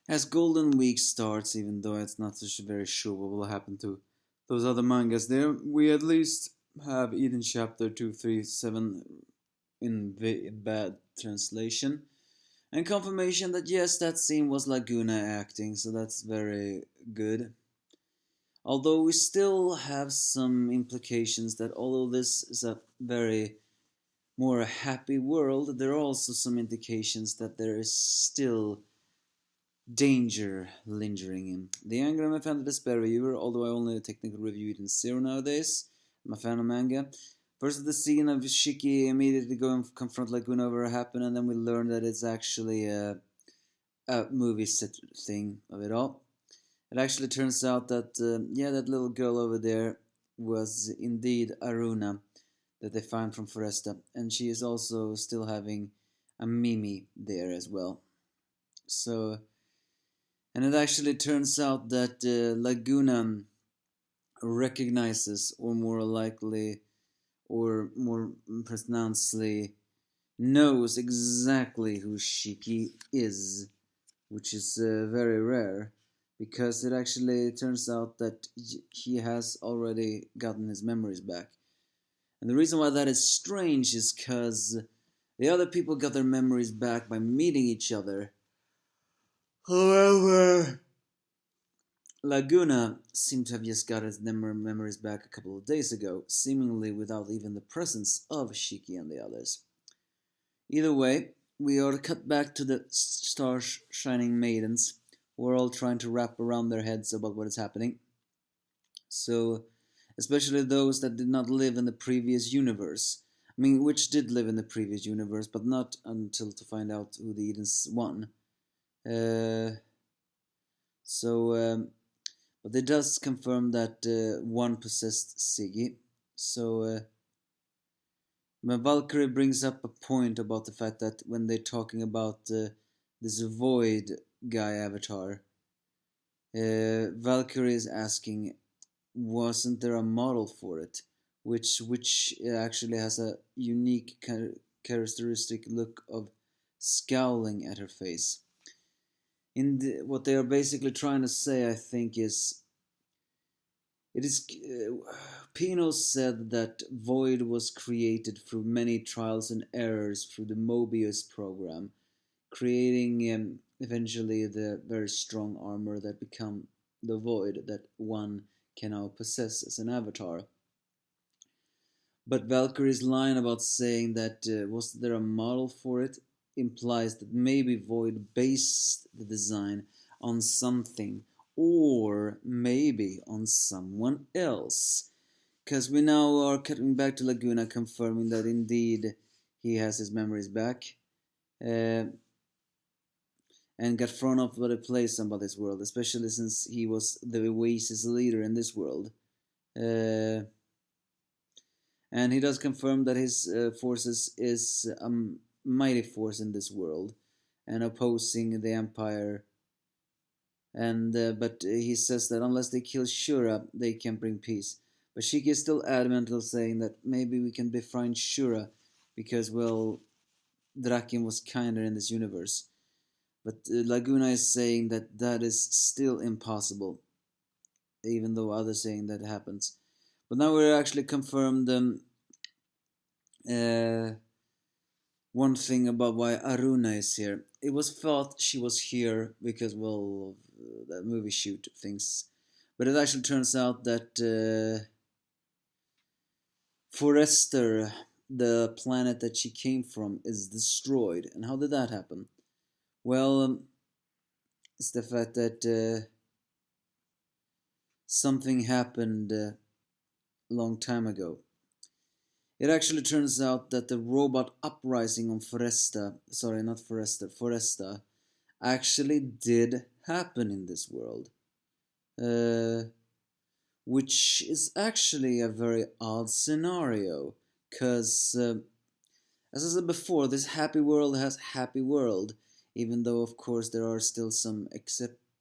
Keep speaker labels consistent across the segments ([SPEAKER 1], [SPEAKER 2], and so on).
[SPEAKER 1] As Golden Week starts, even though it's not such very sure what will happen to those other mangas there, we at least have Eden Chapter 237 in bad translation. And confirmation that yes, that scene was Laguna acting, so that's very good. Although we still have some implications that although this is a very more a happy world, there are also some indications that there is still danger lingering in. The anger I'm a fan of this better reviewer, although I only technically review it in zero nowadays. I'm a fan of manga. First, the scene of Shiki immediately going to confront Laguna over what happened, and then we learn that it's actually a movie set thing of it all. It actually turns out that, yeah, that little girl over there was indeed Aruna that they found from Foresta, and she is also still having a Mimi there as well. So, and it actually turns out that Laguna recognizes, or more likely, or more pronouncedly, knows exactly who Shiki is, which is very rare, because it actually turns out that he has already gotten his memories back. And the reason why that is strange is because the other people got their memories back by meeting each other. However, Laguna seemed to have just got his memories back a couple of days ago, seemingly without even the presence of Shiki and the others. Either way, we are cut back to the star-shining maidens, who are all trying to wrap around their heads about what is happening. So, especially those that did not live in the previous universe. I mean, which did live in the previous universe, but not until to find out who the Edens won. But it does confirm that one possessed Siggy. So, Valkyrie brings up a point about the fact that when they're talking about this void guy avatar, Valkyrie is asking, wasn't there a model for it? Which actually has a unique characteristic look of scowling at her face. What they are basically trying to say, I think, is it is Pino said that Void was created through many trials and errors through the Mobius program, creating eventually the very strong armor that become the Void that one can now possess as an avatar. But Valkyrie's line about saying that was there a model for it implies that maybe Void based the design on something, or maybe on someone else. Because we now are cutting back to Laguna, confirming that indeed he has his memories back. And got thrown off by the place somebody's world, especially since he was the Oasis leader in this world. And he does confirm that his forces is a mighty force in this world, and opposing the Empire. And but he says that unless they kill Shura, they can bring peace. But Shiki is still adamant of saying that maybe we can befriend Shura, because well, Draken was kinder in this universe. But Laguna is saying that that is still impossible, even though others saying that happens. But now we're actually confirmed one thing about why Aruna is here. It was thought she was here because, well, the movie shoot things. But it actually turns out that Forrester, the planet that she came from, is destroyed. And how did that happen? Well, it's the fact that something happened a long time ago. It actually turns out that the robot Uprising on Foresta, sorry, not Foresta, actually did happen in this world. Which is actually a very odd scenario, because, as I said before, this happy world has happy world, even though, of course, there are still some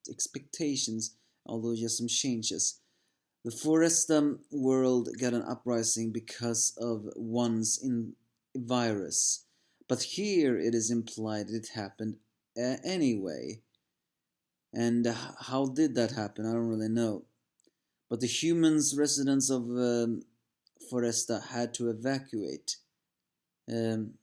[SPEAKER 1] expectations, although just some changes. The Foresta world got an uprising because of one's virus, but here it is implied it happened anyway. And how did that happen? I don't really know. But the humans, residents of Foresta, had to evacuate. Um,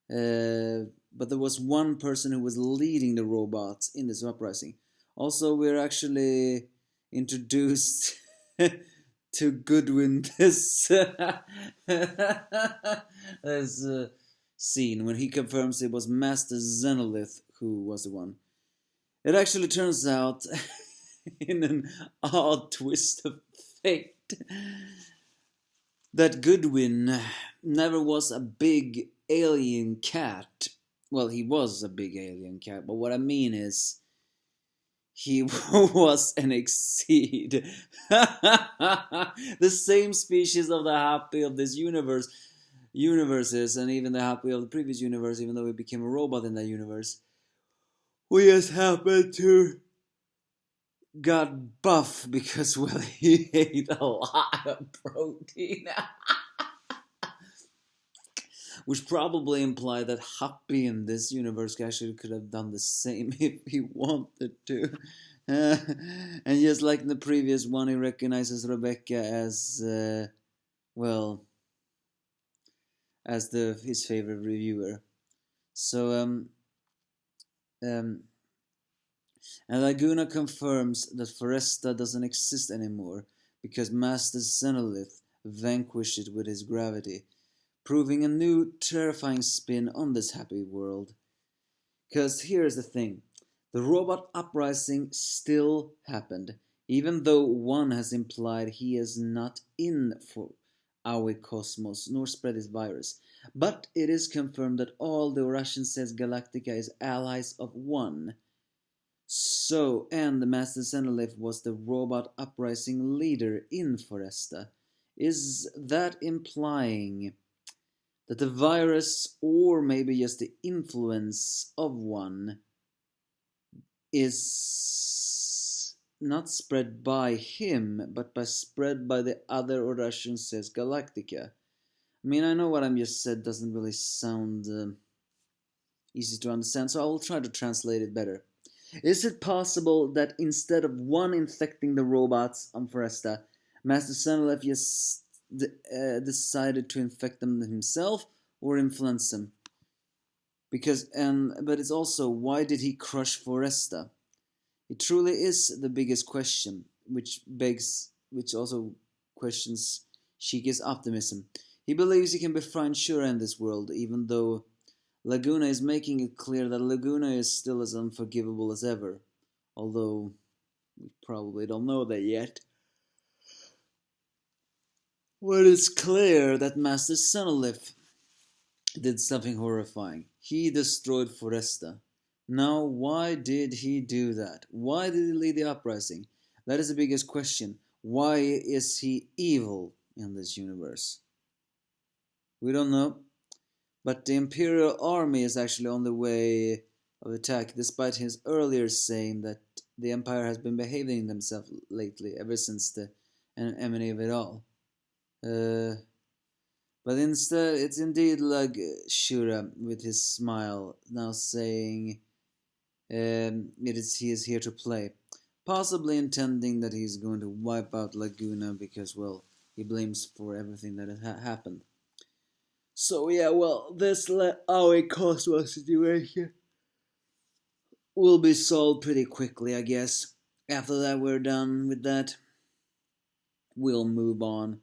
[SPEAKER 1] but there was one person who was leading the robots in this uprising. Also, we're actually introduced to Goodwin this this scene when he confirms it was Master Zenolith who was the one. It actually turns out, in an odd twist of fate, that Goodwin never was a big alien cat. Well, he was a big alien cat, but what I mean is he was an exceed. The same species of the Happy of this universes, and even the Happy of the previous universe, even though he became a robot in that universe. We just happened to got buff because, well, he ate a lot of protein. Which probably implied that Happy in this universe actually could have done the same if he wanted to. And just like in the previous one, he recognizes Rebecca as, well, as his favorite reviewer. So, and Laguna confirms that Foresta doesn't exist anymore because Master Zenolith vanquished it with his gravity, proving a new terrifying spin on this happy world. Because here's the thing, the robot uprising still happened, even though one has implied he is not in for our cosmos nor spread his virus. But it is confirmed that all the Russian says Galactica is allies of one. So, and the Master Zenolith was the robot uprising leader in Foresta. Is that implying that the virus, or maybe just the influence of one, is not spread by him, but spread by the other Russian says Galactica? I mean, I know what I'm just said doesn't really sound easy to understand, so I will try to translate it better. Is it possible that instead of one infecting the robots on Foresta, Master Zenolith just decided to infect them himself or influence them? But it's also, why did he crush Foresta? It truly is the biggest question, which also questions Shiki's optimism. He believes he can befriend Shura in this world, even though Laguna is making it clear that Laguna is still as unforgivable as ever. Although, we probably don't know that yet. Well, it's clear that Master Zenolith did something horrifying. He destroyed Foresta. Now, why did he do that? Why did he lead the uprising? That is the biggest question. Why is he evil in this universe? We don't know. But the Imperial Army is actually on the way of attack, despite his earlier saying that the Empire has been behaving themselves lately, ever since the enemy of it all. But instead, it's indeed like Shura with his smile, now saying he is here to play. Possibly intending that he's going to wipe out Laguna because, well, he blames for everything that had happened. So yeah, well, this Aoi Cosmo situation will be solved pretty quickly, I guess. After that we're done with that, we'll move on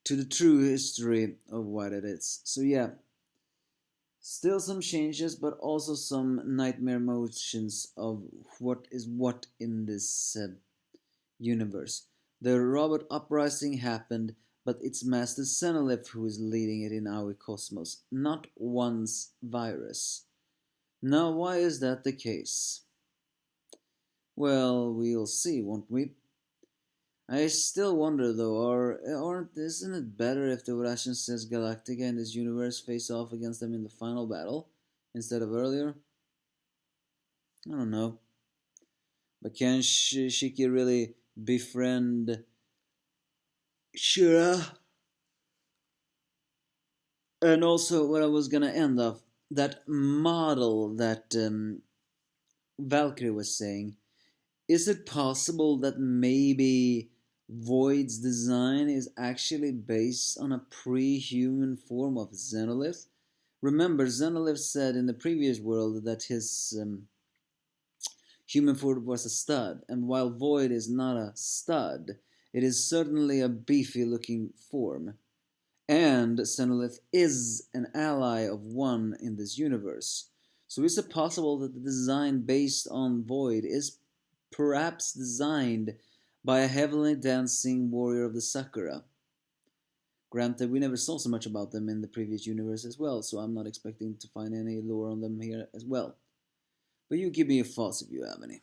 [SPEAKER 1] to the true history of what it is. So yeah, still some changes, but also some nightmare motions of what is what in this universe. The robot uprising happened, but it's Master Zenolith who is leading it in our cosmos, not one's virus. Now, why is that the case? Well, we'll see, won't we? I still wonder though, isn't it better if the Russian says Galactica and this universe face off against them in the final battle instead of earlier? I don't know. But can Shiki really befriend Shura? And also, what I was gonna end off, that model that Valkyrie was saying, is it possible that maybe Void's design is actually based on a pre-human form of Xenolith? Remember, Xenolith said in the previous world that his human form was a stud, and while Void is not a stud, it is certainly a beefy looking form. And Xenolith is an ally of one in this universe. So is it possible that the design based on Void is perhaps designed by a heavily dancing warrior of the Sakura? Granted, we never saw so much about them in the previous universe as well, so I'm not expecting to find any lore on them here as well. But you give me your thoughts if you have any.